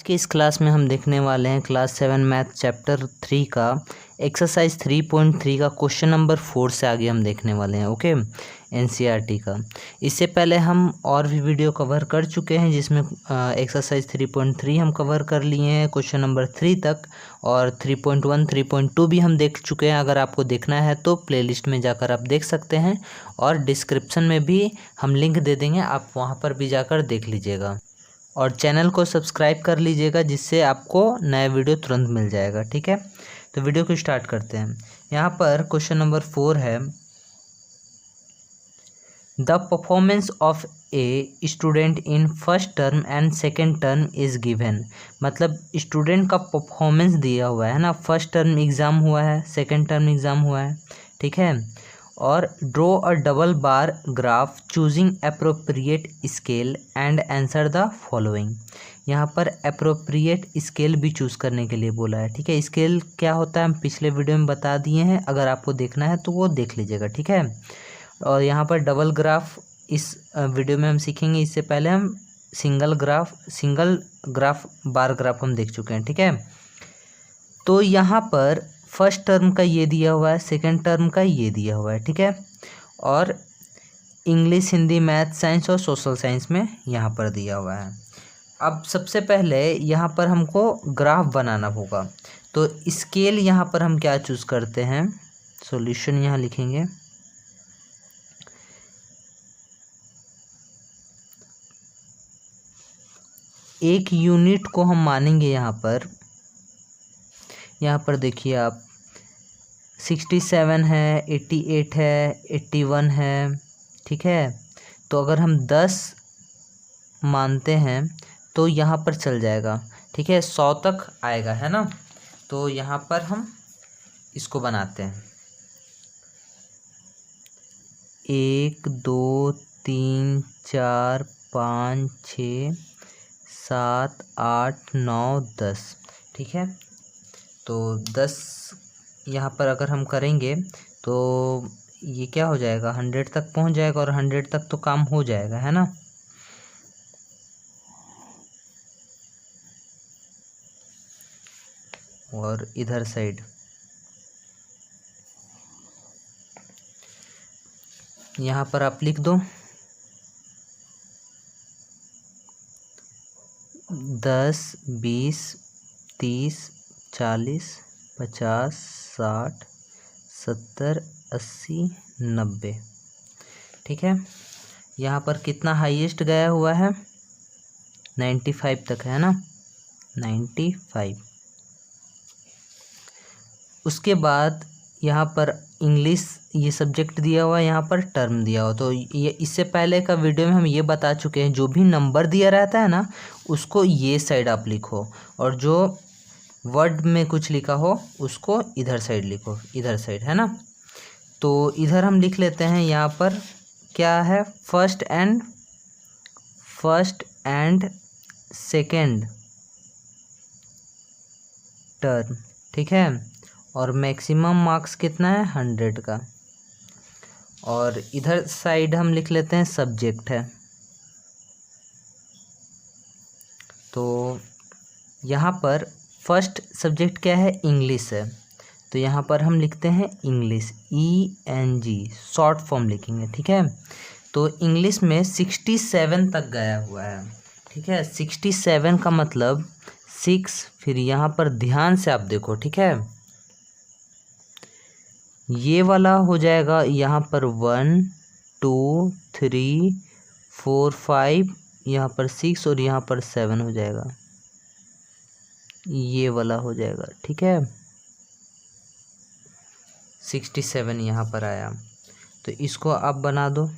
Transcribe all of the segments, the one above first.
कि इस क्लास में हम देखने वाले हैं क्लास 7 मैथ चैप्टर 3 का एक्सरसाइज 3.3 का क्वेश्चन नंबर 4 से आगे हम देखने वाले हैं। ओके, एनसीईआरटी का। इससे पहले हम और भी वीडियो कवर कर चुके हैं जिसमें एक्सरसाइज 3.3 हम कवर कर लिए हैं क्वेश्चन नंबर 3 तक, और 3.1 3.2 भी हम देख चुके हैं। अगर आपको देखना है तो प्लेलिस्ट में जाकर आप देख सकते हैं, और डिस्क्रिप्शन में भी हम लिंक दे देंगे, आप वहाँ पर भी जाकर देख लीजिएगा। और चैनल को सब्सक्राइब कर लीजिएगा जिससे आपको नया वीडियो तुरंत मिल जाएगा। ठीक है, तो वीडियो को स्टार्ट करते हैं। यहाँ पर क्वेश्चन नंबर 4 है, the performance of a student in first term and second term is given. मतलब स्टूडेंट का परफॉर्मेंस दिया हुआ है ना, फर्स्ट टर्म एग्ज़ाम हुआ है, सेकेंड टर्म एग्ज़ाम हुआ है। ठीक है, और draw a double bar graph choosing appropriate scale and answer the following. यहाँ पर अप्रोप्रिएट स्केल भी चूज़ करने के लिए बोला है। ठीक है, स्केल क्या होता है हम पिछले वीडियो में बता दिए हैं, अगर आपको देखना है तो वो देख लीजिएगा। ठीक है, और यहाँ पर डबल ग्राफ इस वीडियो में हम सीखेंगे। इससे पहले हम सिंगल ग्राफ बार ग्राफ हम देख चुके हैं। ठीक है, तो यहाँ पर फर्स्ट टर्म का ये दिया हुआ है, सेकंड टर्म का ये दिया हुआ है। ठीक है, और इंग्लिश, हिंदी, मैथ, साइंस और सोशल साइंस में यहाँ पर दिया हुआ है। अब सबसे पहले यहाँ पर हमको ग्राफ बनाना होगा, तो स्केल यहाँ पर हम क्या चूज़ करते हैं, सॉल्यूशन यहाँ लिखेंगे। एक यूनिट को हम मानेंगे यहाँ पर देखिए आप 67 है, 88 है, 81 है। ठीक है, तो अगर हम 10 मानते हैं तो यहाँ पर चल जाएगा। ठीक है, 100 तक आएगा, है ना। तो यहाँ पर हम इसको बनाते हैं 1 2 3 4 5 6 7 8 9 10। ठीक है, तो 10 यहाँ पर अगर हम करेंगे तो ये क्या हो जाएगा, 100 तक पहुँच जाएगा, और 100 तक तो काम हो जाएगा, है ना। और इधर साइड यहाँ पर आप लिख दो 10 20 30 40 50 60 70 80 90। ठीक है, यहाँ पर कितना हाईएस्ट गया हुआ है, 95 तक है ना, 95। उसके बाद यहाँ पर इंग्लिश ये सब्जेक्ट दिया हुआ है, यहाँ पर टर्म दिया हुआ। तो ये इससे पहले का वीडियो में हम ये बता चुके हैं, जो भी नंबर दिया रहता है ना उसको ये साइड आप लिखो, और जो वर्ड में कुछ लिखा हो उसको इधर साइड लिखो, इधर साइड, है ना। तो इधर हम लिख लेते हैं, यहाँ पर क्या है, फर्स्ट एंड सेकेंड टर्म। ठीक है, और मैक्सिमम मार्क्स कितना है, 100 का। और इधर साइड हम लिख लेते हैं सब्जेक्ट है। तो यहाँ पर फर्स्ट सब्जेक्ट क्या है, इंग्लिश है, तो यहाँ पर हम लिखते हैं इंग्लिश, ENG शॉर्ट फॉर्म लिखेंगे। ठीक है, तो इंग्लिश में 67 तक गया हुआ है। ठीक है, 67 का मतलब 6, फिर यहाँ पर ध्यान से आप देखो। ठीक है, ये वाला हो जाएगा यहाँ पर 1 2 3 4 5, यहाँ पर 6 और यहाँ पर 7 हो जाएगा, ये वाला हो जाएगा। ठीक है, 67 यहाँ पर आया, तो इसको आप बना दो।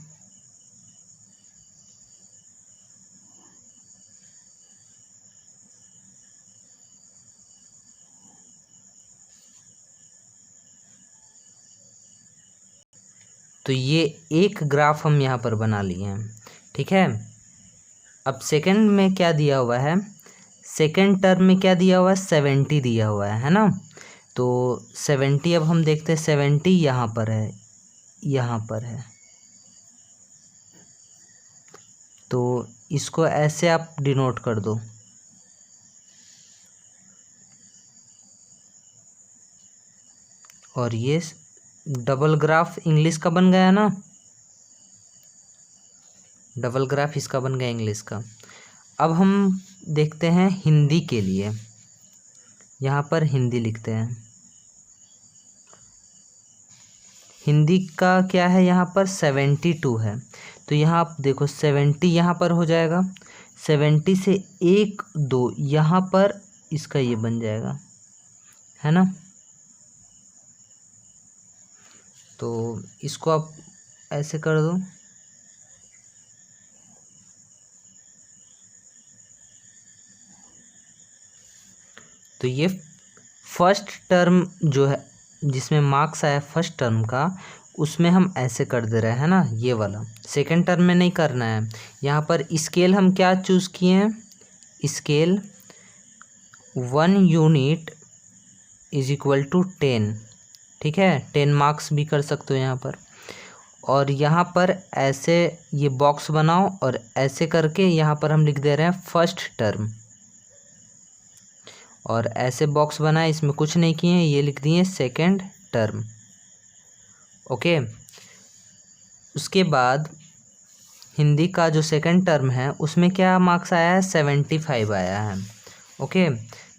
तो ये एक ग्राफ हम यहाँ पर बना लिए हैं। ठीक है, अब सेकंड में क्या दिया हुआ है, सेकंड टर्म में क्या दिया हुआ है, 70 दिया हुआ है ना। तो 70 अब हम देखते हैं, 70 यहाँ पर है, यहाँ पर है, तो इसको ऐसे आप डिनोट कर दो। और ये डबल ग्राफ इंग्लिश का बन गया ना, डबल ग्राफ इसका बन गया इंग्लिश का। अब हम देखते हैं हिंदी के लिए, यहाँ पर हिंदी लिखते हैं। हिंदी का क्या है, यहाँ पर 72 है, तो यहाँ आप देखो 70 यहाँ पर हो जाएगा, 70 से 1 2 यहाँ पर इसका ये बन जाएगा, है ना। तो इसको आप ऐसे कर दो, तो ये फर्स्ट टर्म जो है जिसमें मार्क्स आया फर्स्ट टर्म का, उसमें हम ऐसे कर दे रहे हैं ना, ये वाला। सेकंड टर्म में नहीं करना है। यहाँ पर स्केल हम क्या चूज़ किए हैं, scale 1 unit is equal to 10, ठीक है, 10 मार्क्स भी कर सकते हो यहाँ पर। और यहाँ पर ऐसे ये बॉक्स बनाओ और ऐसे करके यहाँ पर हम लिख दे रहे हैं फर्स्ट टर्म, और ऐसे बॉक्स बनाए, इसमें कुछ नहीं किए, ये लिख दिए सेकंड टर्म। ओके, उसके बाद हिंदी का जो सेकंड टर्म है उसमें क्या मार्क्स आया है, 75 आया है। ओके,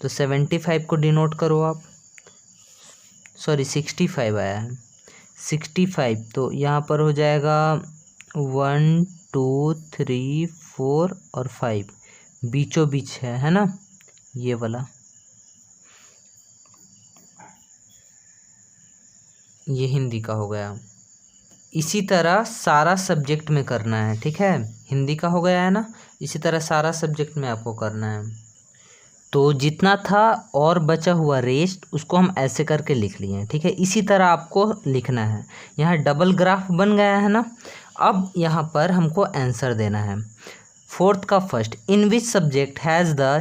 तो 75 को डिनोट करो आप, सॉरी 65 आया है, 65, तो यहाँ पर हो जाएगा 1 2 3 4 और 5, बीचों बीच है ना, ये वाला, ये हिंदी का हो गया। इसी तरह सारा सब्जेक्ट में करना है, ठीक है, हिंदी का हो गया है ना, इसी तरह सारा सब्जेक्ट में आपको करना है। तो जितना था और बचा हुआ रेस्ट उसको हम ऐसे करके लिख लिए हैं, ठीक है, इसी तरह आपको लिखना है। यहाँ डबल ग्राफ बन गया है ना। अब यहाँ पर हमको आंसर देना है। फोर्थ का first, in which subject has the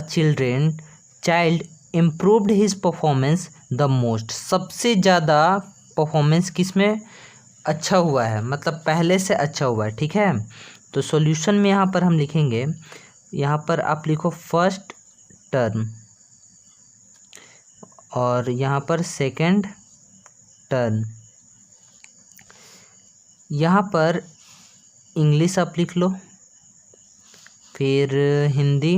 child improved his performance the most, सबसे ज़्यादा परफॉर्मेंस किस में अच्छा हुआ है, मतलब पहले से अच्छा हुआ है, ठीक है। तो सॉल्यूशन में यहाँ पर हम लिखेंगे, यहाँ पर आप लिखो फर्स्ट टर्म और यहाँ पर सेकंड टर्म, यहाँ पर इंग्लिश आप लिख लो, फिर हिंदी,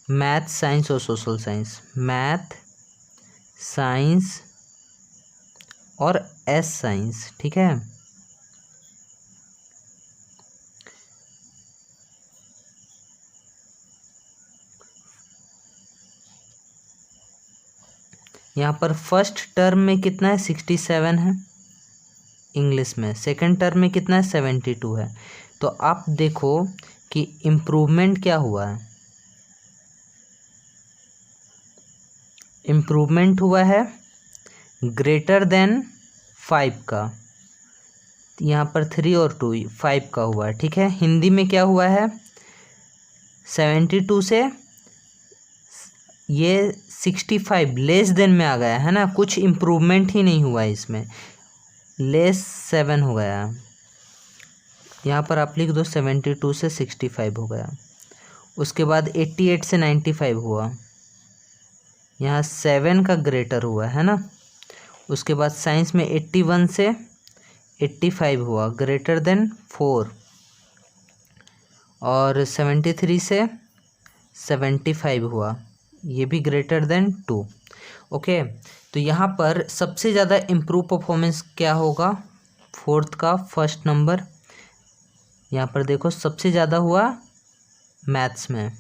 मैथ साइंस और सोशल साइंस, मैथ साइंस और एस साइंस, ठीक है। यहाँ पर फर्स्ट टर्म में कितना है, 67 है इंग्लिश में, सेकंड टर्म में कितना है, 72 है। तो आप देखो कि इम्प्रूवमेंट क्या हुआ है, इम्प्रूवमेंट हुआ है ग्रेटर देन 5 का, यहाँ पर 3 और 2 5 का हुआ है, ठीक है। हिंदी में क्या हुआ है, 72 से ये 65 लेस देन में आ गया है ना, कुछ इम्प्रूवमेंट ही नहीं हुआ है इसमें, लेस 7 हो गया। यहाँ पर आप लिख दो 72 से 65 हो गया। उसके बाद 88 से 95 हुआ, यहाँ 7 का ग्रेटर हुआ है ना। उसके बाद साइंस में 81 से 85 हुआ, ग्रेटर देन 4, और 73 से 75 हुआ, ये भी ग्रेटर देन 2। ओके, तो यहाँ पर सबसे ज़्यादा इम्प्रूव परफॉर्मेंस क्या होगा, फोर्थ का फर्स्ट नंबर, यहाँ पर देखो सबसे ज़्यादा हुआ मैथ्स में,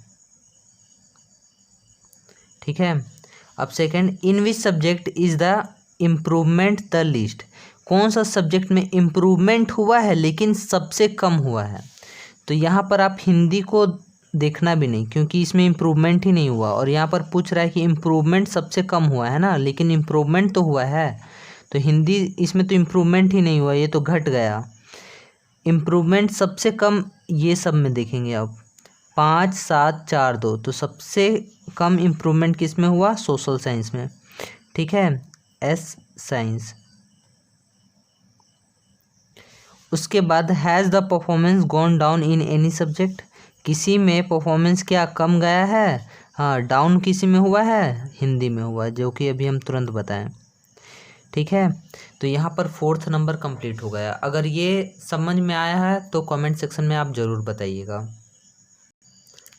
ठीक है। अब second, in which subject is the improvement the least, कौन सा सब्जेक्ट में इम्प्रूवमेंट हुआ है लेकिन सबसे कम हुआ है। तो यहाँ पर आप हिंदी को देखना भी नहीं, क्योंकि इसमें इम्प्रूवमेंट ही नहीं हुआ, और यहाँ पर पूछ रहा है कि इम्प्रूवमेंट सबसे कम हुआ है ना, लेकिन इम्प्रूवमेंट तो हुआ है। तो हिंदी इसमें तो इम्प्रूवमेंट ही नहीं हुआ, ये तो घट गया। इम्प्रूवमेंट सबसे कम ये सब में देखेंगे आप, 5 7 4 2, तो सबसे कम इम्प्रूवमेंट किस में हुआ, सोशल साइंस में, ठीक है, एस साइंस। उसके बाद has the performance gone down in any subject, किसी में परफॉर्मेंस क्या कम गया है, हाँ, डाउन किसी में हुआ है, हिंदी में हुआ है, जो कि अभी हम तुरंत बताएं। ठीक है, तो यहाँ पर 4th नंबर कंप्लीट हो गया। अगर ये समझ में आया है तो कमेंट सेक्शन में आप ज़रूर बताइएगा।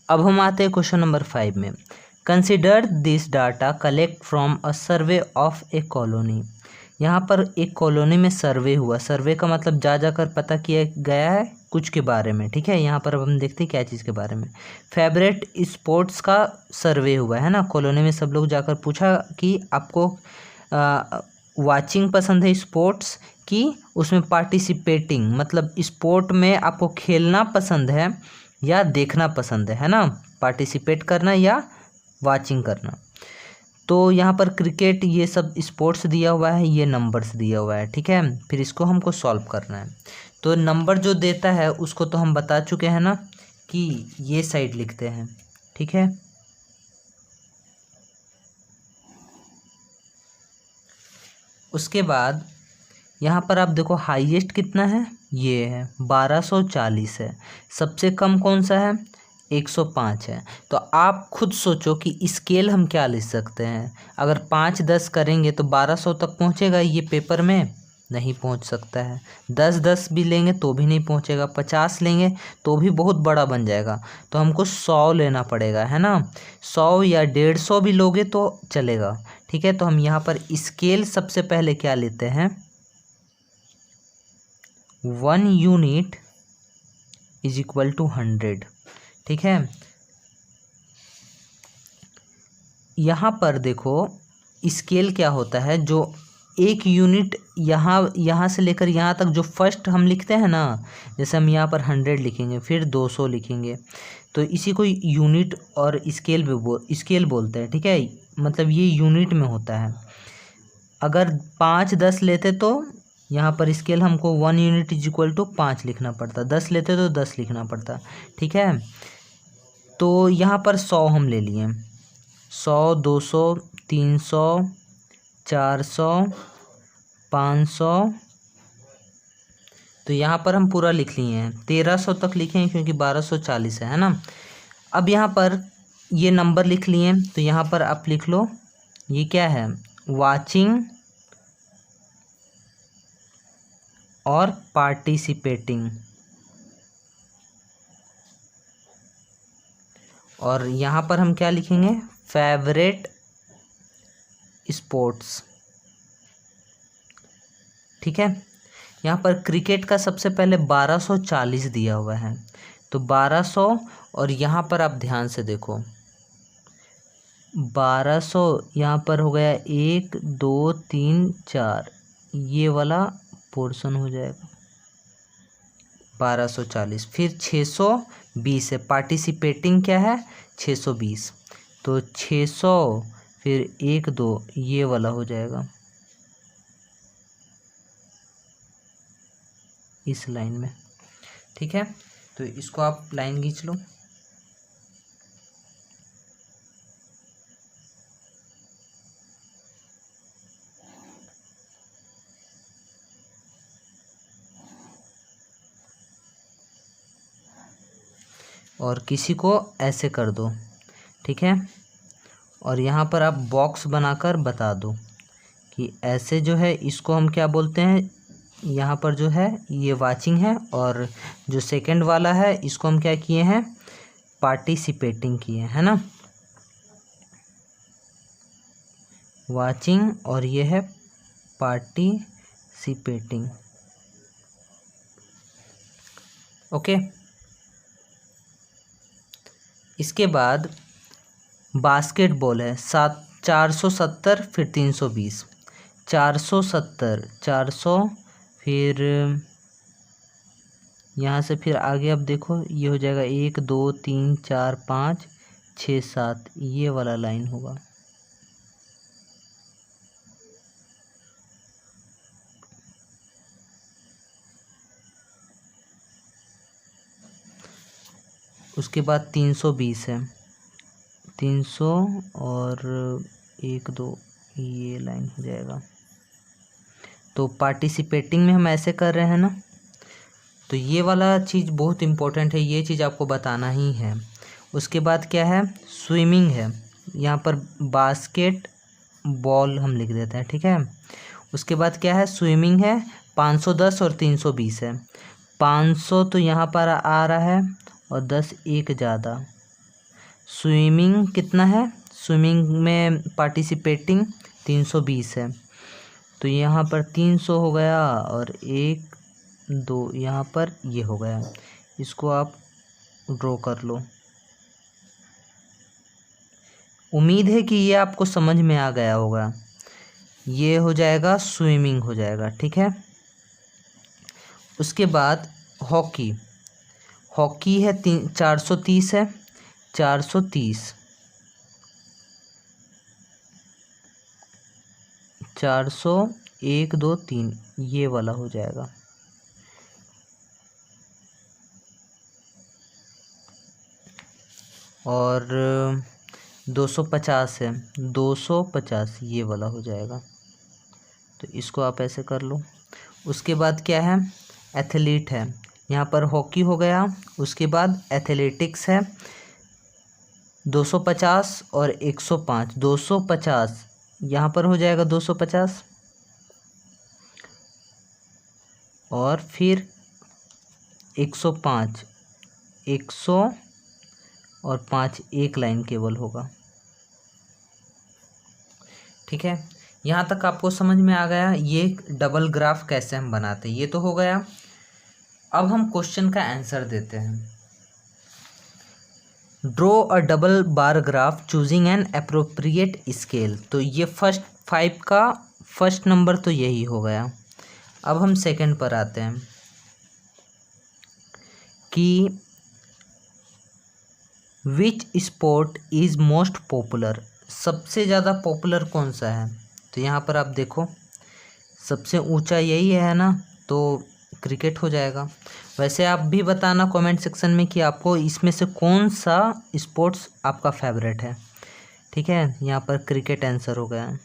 अब हम आते हैं क्वेश्चन नंबर 5 में। Consider this data collect from a survey of A colony. यहाँ पर एक कॉलोनी में सर्वे हुआ। सर्वे का मतलब जा जाकर पता किया गया है कुछ के बारे में। ठीक है, यहाँ पर अब हम देखते हैं क्या चीज़ के बारे में। फेवरेट स्पोर्ट्स का सर्वे हुआ है ना, कॉलोनी में सब लोग जाकर पूछा कि आपको वाचिंग पसंद है स्पोर्ट्स की, उसमें पार्टिसिपेटिंग मतलब स्पोर्ट में आपको खेलना पसंद है या देखना पसंद है ना, पार्टिसिपेट करना या वाचिंग करना। तो यहाँ पर क्रिकेट ये सब स्पोर्ट्स दिया हुआ है, ये नंबर्स दिया हुआ है। ठीक है, फिर इसको हमको सॉल्व करना है। तो नंबर जो देता है उसको तो हम बता चुके हैं ना कि ये साइड लिखते हैं। ठीक है, उसके बाद यहाँ पर आप देखो हाईएस्ट कितना है, ये है 1240 है। सबसे कम कौन सा है, 105 है। तो आप खुद सोचो कि स्केल हम क्या लिख सकते हैं। अगर 5-10 करेंगे तो 1200 तक पहुँचेगा ये पेपर में, नहीं पहुँच सकता है। 10-10 भी लेंगे तो भी नहीं पहुँचेगा। 50 लेंगे तो भी बहुत बड़ा बन जाएगा। तो हमको 100 लेना पड़ेगा, है ना। 100 या 150 भी लोगे तो चलेगा। ठीक है, तो हम यहाँ पर स्केल सबसे पहले क्या लेते हैं, 1 यूनिट इज इक्वल टू 100। ठीक है, यहाँ पर देखो स्केल क्या होता है, जो 1 यूनिट यहाँ से लेकर यहाँ तक जो फर्स्ट हम लिखते हैं ना, जैसे हम यहाँ पर 100 लिखेंगे, फिर 200 लिखेंगे, तो इसी को यूनिट और स्केल बोलते हैं। ठीक है, मतलब ये यूनिट में होता है। अगर 5-10 लेते तो यहाँ पर स्केल हमको 1 यूनिट इज इक्वल टू 5 लिखना पड़ता, 10 लेते तो 10 लिखना पड़ता। ठीक है, तो यहाँ पर 100 हम ले लिए, 100, 200, 300, 400, 500। तो यहाँ पर हम पूरा लिख लिए हैं, 1300 तक लिखें क्योंकि 1240 है ना। अब यहाँ पर ये नंबर लिख लिए, तो यहाँ पर आप लिख लो ये क्या है, वाचिंग और पार्टिसिपेटिंग। और यहाँ पर हम क्या लिखेंगे, फेवरेट स्पोर्ट्स। ठीक है, यहाँ पर क्रिकेट का सबसे पहले 1240 दिया हुआ है, तो 1200, और यहाँ पर आप ध्यान से देखो 1200 यहाँ पर हो गया 1 2 3 4, ये वाला पोर्शन हो जाएगा 1240। फिर 620 है, पार्टिसिपेटिंग क्या है 620, तो 600 फिर 1 2 ये वाला हो जाएगा इस लाइन में। ठीक है, तो इसको आप लाइन खींच लो। और किसी को ऐसे कर दो। ठीक है, और यहाँ पर आप बॉक्स बनाकर बता दो कि ऐसे जो है इसको हम क्या बोलते हैं। यहाँ पर जो है ये वाचिंग है, और जो सेकंड वाला है इसको हम क्या किए हैं, पार्टिसिपेटिंग किए है ना, वाचिंग, और ये है पार्टिसिपेटिंग। ओके, इसके बाद बास्केटबॉल है 470 फिर 320, 470 400, फिर यहाँ से फिर आगे अब देखो ये हो जाएगा 1 2 3 4 5 6 7, ये वाला लाइन होगा। उसके बाद 320 है, 300 और 1 2 ये लाइन हो जाएगा। तो पार्टिसिपेटिंग में हम ऐसे कर रहे हैं ना, तो ये वाला चीज़ बहुत इम्पोर्टेंट है, ये चीज़ आपको बताना ही है। उसके बाद क्या है, स्विमिंग है, यहाँ पर बास्केट बॉल हम लिख देते हैं, ठीक है। उसके बाद क्या है, स्विमिंग है, 510 और 320 है। 500 तो यहाँ पर आ रहा है और 10 एक ज़्यादा। स्विमिंग कितना है, स्विमिंग में पार्टिसिपेटिंग 320 है, तो यहाँ पर 300 हो गया और 1 2 यहाँ पर ये हो गया। इसको आप ड्रॉ कर लो। उम्मीद है कि ये आपको समझ में आ गया होगा। ये हो जाएगा, स्विमिंग हो जाएगा, ठीक है। उसके बाद हॉकी, हॉकी है 430 है, 430 400 1 2 3 ये वाला हो जाएगा। और 250 है, 250 ये वाला हो जाएगा, तो इसको आप ऐसे कर लो। उसके बाद क्या है, एथलीट है, यहाँ पर हॉकी हो गया। उसके बाद एथलेटिक्स है 250 और 105, 250 यहाँ पर हो जाएगा 250 और फिर 105, 100 और 5 एक लाइन केवल होगा, ठीक है। यहाँ तक आपको समझ में आ गया ये डबल ग्राफ कैसे हम बनाते हैं, ये तो हो गया। अब हम क्वेश्चन का आंसर देते हैं। Draw a double bar graph choosing an appropriate scale, तो ये फर्स्ट 5 का फर्स्ट नंबर तो यही हो गया। अब हम सेकंड पर आते हैं कि which sport is most popular, सबसे ज़्यादा पॉपुलर कौन सा है। तो यहाँ पर आप देखो सबसे ऊंचा यही है ना, तो क्रिकेट हो जाएगा। वैसे आप भी बताना कमेंट सेक्शन में कि आपको इसमें से कौन सा स्पोर्ट्स आपका फेवरेट है, ठीक है। यहाँ पर क्रिकेट आंसर हो गया।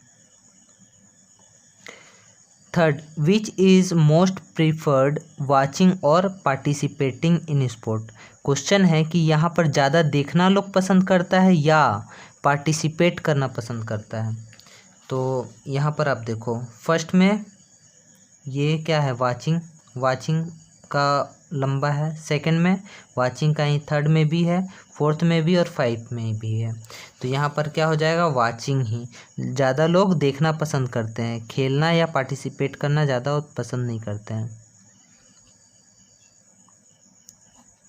Third, which is most preferred watching और पार्टिसिपेटिंग इन स्पोर्ट, क्वेश्चन है कि यहाँ पर ज़्यादा देखना लोग पसंद करता है या पार्टिसिपेट करना पसंद करता है। तो यहाँ पर आप देखो फर्स्ट में ये क्या है, वाचिंग, वाचिंग का लंबा है, सेकंड में वाचिंग का ही, थर्ड में भी है, फोर्थ में भी और 5 में भी है। तो यहाँ पर क्या हो जाएगा, वाचिंग ही। ज़्यादा लोग देखना पसंद करते हैं, खेलना या पार्टिसिपेट करना ज़्यादा पसंद नहीं करते हैं,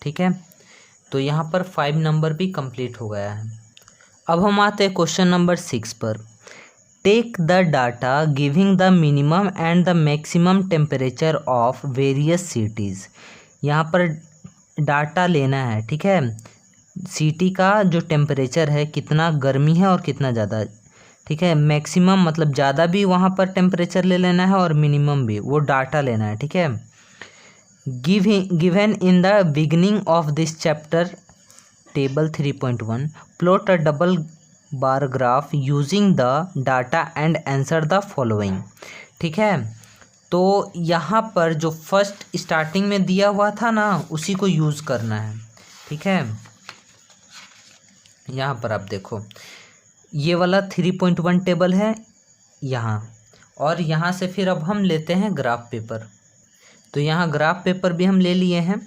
ठीक है। तो यहाँ पर 5 नंबर भी कंप्लीट हो गया है। अब हम आते हैं क्वेश्चन नंबर 6 पर। Take the data giving the minimum and the maximum temperature of various cities, यहाँ पर डाटा लेना है, ठीक है। सिटी का जो टेम्परेचर है, कितना गर्मी है और कितना ज़्यादा, ठीक है। मैक्सिमम मतलब ज़्यादा भी वहाँ पर टेम्परेचर ले लेना है और मिनिमम भी, वो डाटा लेना है, ठीक है। Given in the beginning of this chapter table 3.1 plot a double bar graph using the data and answer the following, ठीक है। तो यहाँ पर जो फर्स्ट स्टार्टिंग में दिया हुआ था ना, उसी को यूज़ करना है, ठीक है। यहाँ पर आप देखो ये वाला 3.1 टेबल है यहाँ, और यहाँ से फिर अब हम लेते हैं ग्राफ पेपर। तो यहाँ ग्राफ पेपर भी हम ले लिए हैं।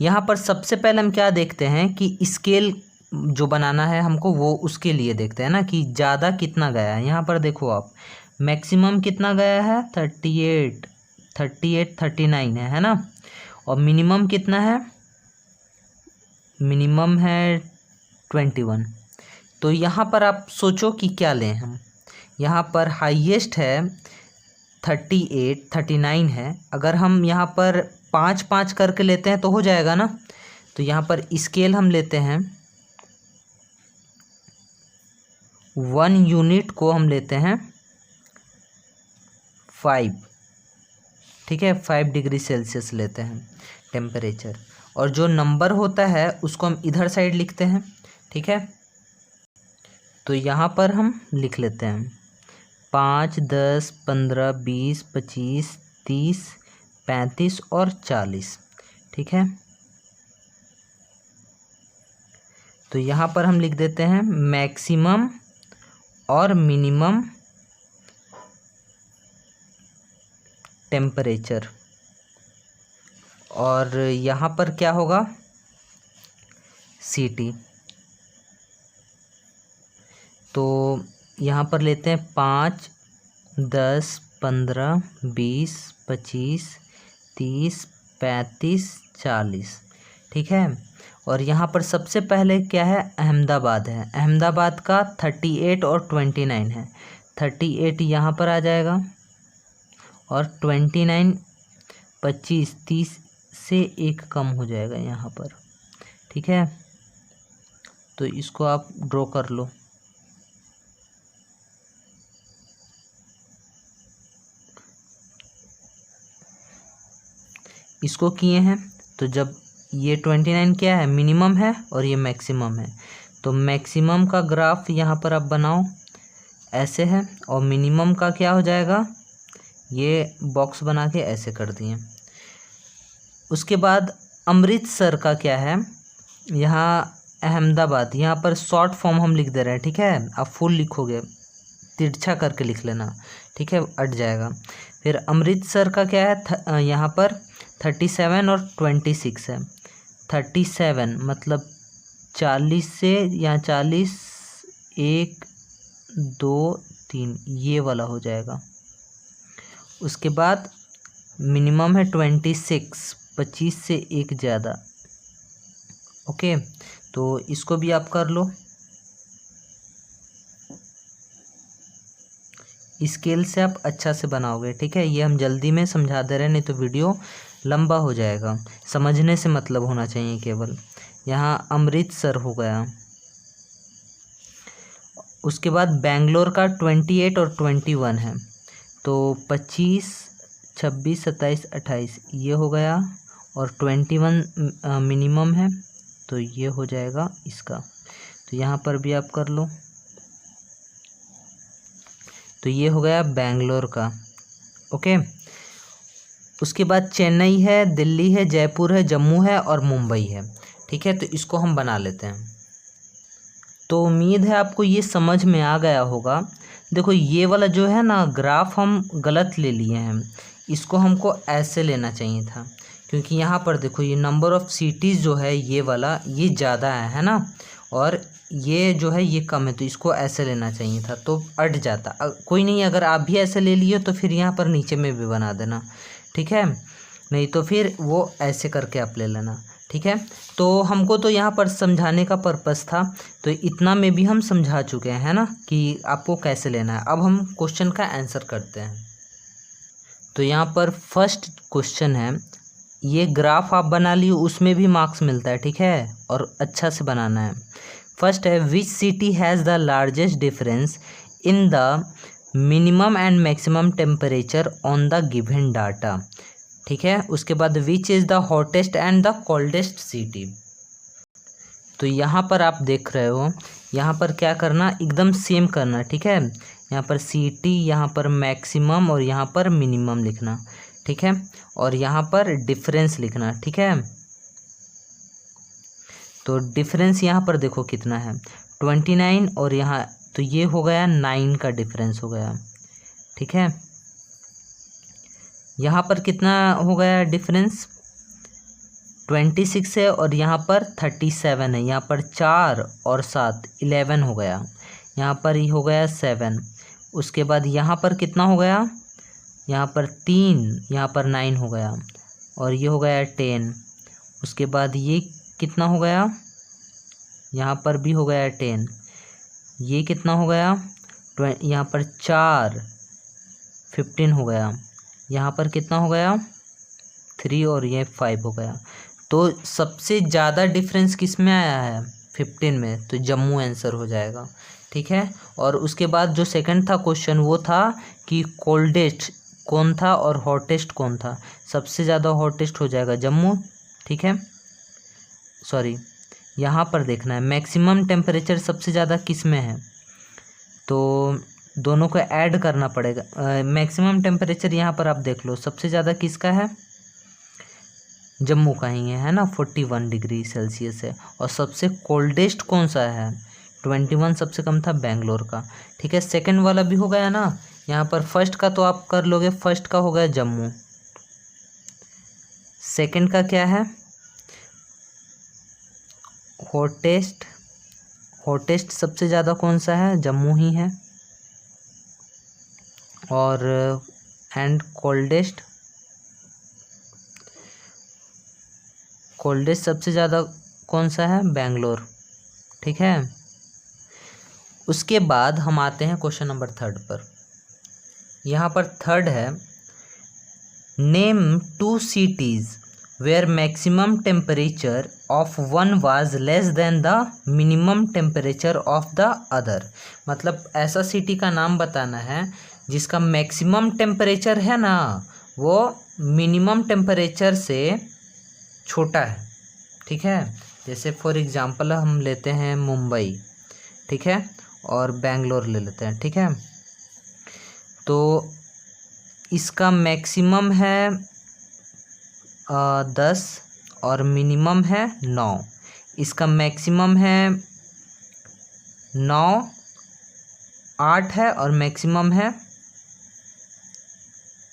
यहाँ पर सबसे पहले हम क्या देखते हैं कि स्केल जो बनाना है हमको, वो उसके लिए देखते हैं ना कि ज़्यादा कितना गया है। यहाँ पर देखो आप, मैक्सिमम कितना गया है, 38 39 है ना। और मिनिमम कितना है, मिनिमम है 21। तो यहाँ पर आप सोचो कि क्या लें हम। यहाँ पर हाईएस्ट है 38 39 है, अगर हम यहाँ पर 5 5 करके लेते हैं तो हो जाएगा ना। तो यहाँ पर स्केल हम लेते हैं, 1 यूनिट को हम लेते हैं 5, ठीक है। 5 डिग्री सेल्सियस लेते हैं टेम्परेचर, और जो नंबर होता है उसको हम इधर साइड लिखते हैं, ठीक है। तो यहाँ पर हम लिख लेते हैं 5 10 15 20 25 30 35 और 40, ठीक है। तो यहाँ पर हम लिख देते हैं मैक्सिमम और मिनिमम टेम्परेचर, और यहाँ पर क्या होगा Ct। तो यहाँ पर लेते हैं 5, 10, 15, 20, 25, 30, 35, 40, ठीक है। और यहाँ पर सबसे पहले क्या है, अहमदाबाद है। अहमदाबाद का 38 और 29 है। 38 यहाँ पर आ जाएगा और 29 25 30 से एक कम हो जाएगा यहाँ पर, ठीक है। तो इसको आप ड्रॉ कर लो। इसको किए हैं तो जब ये 29 क्या है, मिनिमम है और ये मैक्सिमम है, तो मैक्सिमम का ग्राफ यहाँ पर आप बनाओ ऐसे है, और मिनिमम का क्या हो जाएगा, ये बॉक्स बना के ऐसे कर दिए। उसके बाद अमृतसर का क्या है, यहाँ अहमदाबाद, यहाँ पर शॉर्ट फॉर्म हम लिख दे रहे हैं, ठीक है। आप फुल लिखोगे, तिरछा करके लिख लेना, ठीक है, अट जाएगा। फिर अमृतसर का क्या है, यहाँ पर 37 और 26 है। 37 मतलब 40 से यहाँ 40, 1 2 3 ये वाला हो जाएगा। उसके बाद मिनिमम है 26, 25 से एक ज़्यादा, ओके। तो इसको भी आप कर लो, स्केल से आप अच्छा से बनाओगे, ठीक है। ये हम जल्दी में समझा दे रहे हैं, नहीं तो वीडियो लंबा हो जाएगा, समझने से मतलब होना चाहिए केवल। यहाँ अमृतसर हो गया। उसके बाद बेंगलोर का 28 और 21 है, तो 25, 26, 27, 28 ये हो गया, और 21 मिनिमम है, तो ये हो जाएगा इसका। तो यहाँ पर भी आप कर लो। तो ये हो गया बेंगलोर का, ओके। उसके बाद चेन्नई है, दिल्ली है, जयपुर है, जम्मू है और मुंबई है, ठीक है। तो इसको हम बना लेते हैं। तो उम्मीद है आपको ये समझ में आ गया होगा। देखो ये वाला जो है ना ग्राफ हम गलत ले लिए हैं, इसको हमको ऐसे लेना चाहिए था, क्योंकि यहाँ पर देखो ये नंबर ऑफ़ सिटीज़ जो है ये वाला ये ज़्यादा है ना, और ये जो है ये कम है, तो इसको ऐसे लेना चाहिए था, तो अट जाता। कोई नहीं, अगर आप भी ऐसे ले लिए तो फिर यहाँ पर नीचे में भी बना देना, ठीक है। नहीं तो फिर वो ऐसे करके आप ले लेना, ठीक है। तो हमको तो यहाँ पर समझाने का पर्पस था, तो इतना में भी हम समझा चुके हैं ना कि आपको कैसे लेना है। अब हम क्वेश्चन का आंसर करते हैं। तो यहाँ पर फर्स्ट क्वेश्चन है, ये ग्राफ आप बना लिए, उसमें भी मार्क्स मिलता है, ठीक है, और अच्छा से बनाना है। फर्स्ट है, which city has the largest difference in the minimum and maximum temperature on the given data, ठीक है। उसके बाद which is the hottest and the coldest city. तो यहाँ पर आप देख रहे हो, यहाँ पर क्या करना, एकदम सेम करना, ठीक है। यहाँ पर सिटी, यहाँ पर मैक्सिमम और यहाँ पर मिनिमम लिखना, ठीक है, और यहाँ पर डिफरेंस लिखना, ठीक है। तो डिफरेंस यहाँ पर देखो कितना है, 29, और यहाँ तो ये हो गया 9 का डिफरेंस हो गया, ठीक है। यहाँ पर कितना हो गया डिफरेंस, 26 है, और यहाँ पर 37 है, यहाँ पर 4 और 7 11 हो गया, यहाँ पर ही हो गया 7। उसके बाद यहाँ पर कितना हो गया, यहाँ पर 3, यहाँ पर 9 हो गया, और ये हो गया 10। उसके बाद ये कितना हो गया, यहाँ पर भी हो गया 10। ये कितना हो गया, यहाँ पर 4 15 हो गया, यहाँ पर कितना हो गया 3, और ये 5 हो गया। तो सबसे ज़्यादा डिफरेंस किस में आया है, 15 में, तो जम्मू आंसर हो जाएगा, ठीक है। और उसके बाद जो सेकंड था क्वेश्चन, वो था कि कोल्डेस्ट कौन था और हॉटेस्ट कौन था। सबसे ज़्यादा हॉटेस्ट हो जाएगा जम्मू, ठीक है। सॉरी, यहाँ पर देखना है मैक्सिमम टेम्परेचर सबसे ज़्यादा किस में है, तो दोनों को ऐड करना पड़ेगा। मैक्सिमम टेम्परेचर यहाँ पर आप देख लो सबसे ज़्यादा किसका है, जम्मू का ही है ना, 41 डिग्री सेल्सियस है। और सबसे कोल्डेस्ट कौन सा है, 21 सबसे कम था बेंगलोर का। ठीक है, सेकंड वाला भी हो गया ना, यहाँ पर फर्स्ट का तो आप कर लोगे, फर्स्ट का हो गया जम्मू, सेकंड का क्या है हॉटेस्ट सबसे ज़्यादा कौन सा है, जम्मू ही है। और एंड कोल्डेस्ट सबसे ज़्यादा कौन सा है, बेंगलोर। ठीक है, उसके बाद हम आते हैं क्वेश्चन नंबर 3 पर। यहाँ पर थर्ड है, name 2 cities where maximum temperature of one was less than the minimum temperature of the other। मतलब ऐसा सिटी का नाम बताना है जिसका मैक्सिमम टेम्परेचर है ना वो मिनिमम टेम्परेचर से छोटा है। ठीक है, जैसे फॉर एग्जांपल हम लेते हैं मुंबई, ठीक है, और बेंगलोर ले लेते हैं। ठीक है, तो इसका मैक्सिमम है 10 और मिनिमम है 9। इसका मैक्सिमम है 9, 8 है और मैक्सिमम है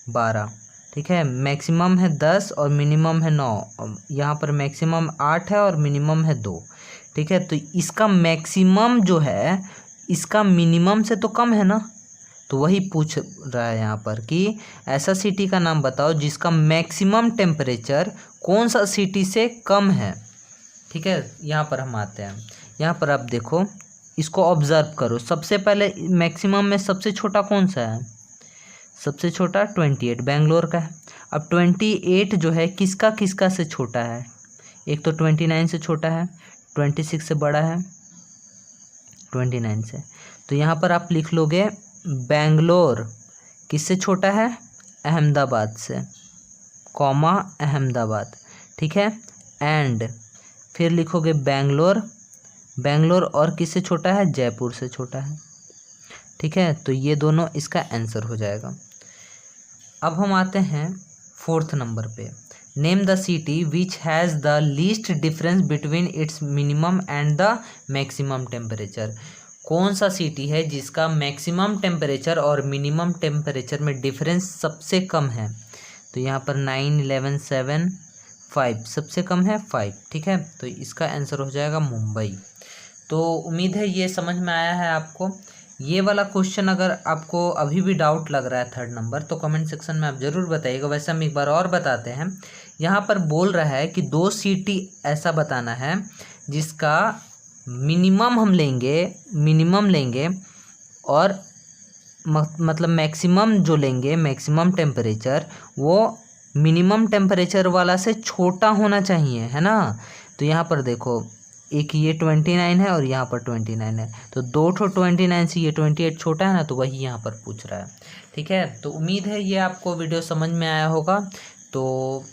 12। ठीक है, मैक्सिमम है 10 और मिनिमम है 9। यहाँ पर मैक्सिमम 8 है और मिनिमम है 2। ठीक है, तो इसका मैक्सिमम जो है इसका मिनिमम से तो कम है ना, तो वही पूछ रहा है यहाँ पर कि ऐसा सिटी का नाम बताओ जिसका मैक्सिमम टेम्परेचर कौन सा सिटी से कम है। ठीक है, यहाँ पर हम आते हैं, यहाँ पर आप देखो, इसको ऑब्जर्व करो। सबसे पहले मैक्सिमम में सबसे छोटा कौन सा है, सबसे छोटा 28 बेंगलोर का है। अब 28 जो है किसका किसका से छोटा है, एक तो 29 से छोटा है, 26 से बड़ा है 29 से। तो यहाँ पर आप लिख लोगे बेंगलोर किससे छोटा है, अहमदाबाद से, कॉमा अहमदाबाद। ठीक है, एंड फिर लिखोगे बेंगलोर और किससे छोटा है, जयपुर से छोटा है। ठीक है, तो ये दोनों इसका आंसर हो जाएगा। अब हम आते हैं 4th नंबर पे। Name the city which has the least difference between its minimum and the maximum temperature. कौन सा सिटी है जिसका मैक्सिमम टेम्परेचर और मिनिमम टेम्परेचर में डिफरेंस सबसे कम है। तो यहाँ पर 9, 11, 7, 5 सबसे कम है 5। ठीक है, तो इसका आंसर हो जाएगा मुंबई। तो उम्मीद है ये समझ में आया है आपको। ये वाला क्वेश्चन अगर आपको अभी भी डाउट लग रहा है 3rd नंबर, तो कमेंट सेक्शन में आप ज़रूर बताइएगा। वैसे हम एक बार और बताते हैं, यहाँ पर बोल रहा है कि 2 सिटी ऐसा बताना है जिसका मिनिमम हम लेंगे और मतलब मैक्सिमम जो लेंगे, मैक्सिमम टेम्परेचर वो मिनिमम टेम्परेचर वाला से छोटा होना चाहिए, है ना। तो यहाँ पर देखो, एक ये 29 है और यहाँ पर 29 है, तो 2 29 से ये 28 छोटा है ना, तो वही यहाँ पर पूछ रहा है। ठीक है, तो उम्मीद है ये आपको वीडियो समझ में आया होगा। तो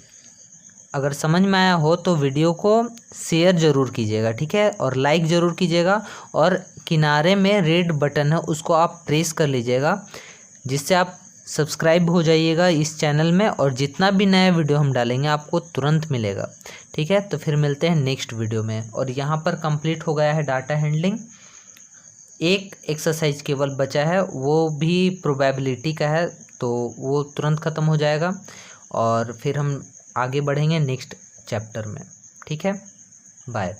अगर समझ में आया हो तो वीडियो को शेयर ज़रूर कीजिएगा। ठीक है, और लाइक ज़रूर कीजिएगा, और किनारे में रेड बटन है उसको आप प्रेस कर लीजिएगा, जिससे आप सब्सक्राइब हो जाइएगा इस चैनल में, और जितना भी नया वीडियो हम डालेंगे आपको तुरंत मिलेगा। ठीक है, तो फिर मिलते हैं नेक्स्ट वीडियो में। और यहाँ पर कंप्लीट हो गया है डाटा हैंडलिंग, एक एक्सरसाइज केवल बचा है, वो भी प्रोबेबिलिटी का है, तो वो तुरंत ख़त्म हो जाएगा और फिर हम आगे बढ़ेंगे नेक्स्ट चैप्टर में। ठीक है, बाय।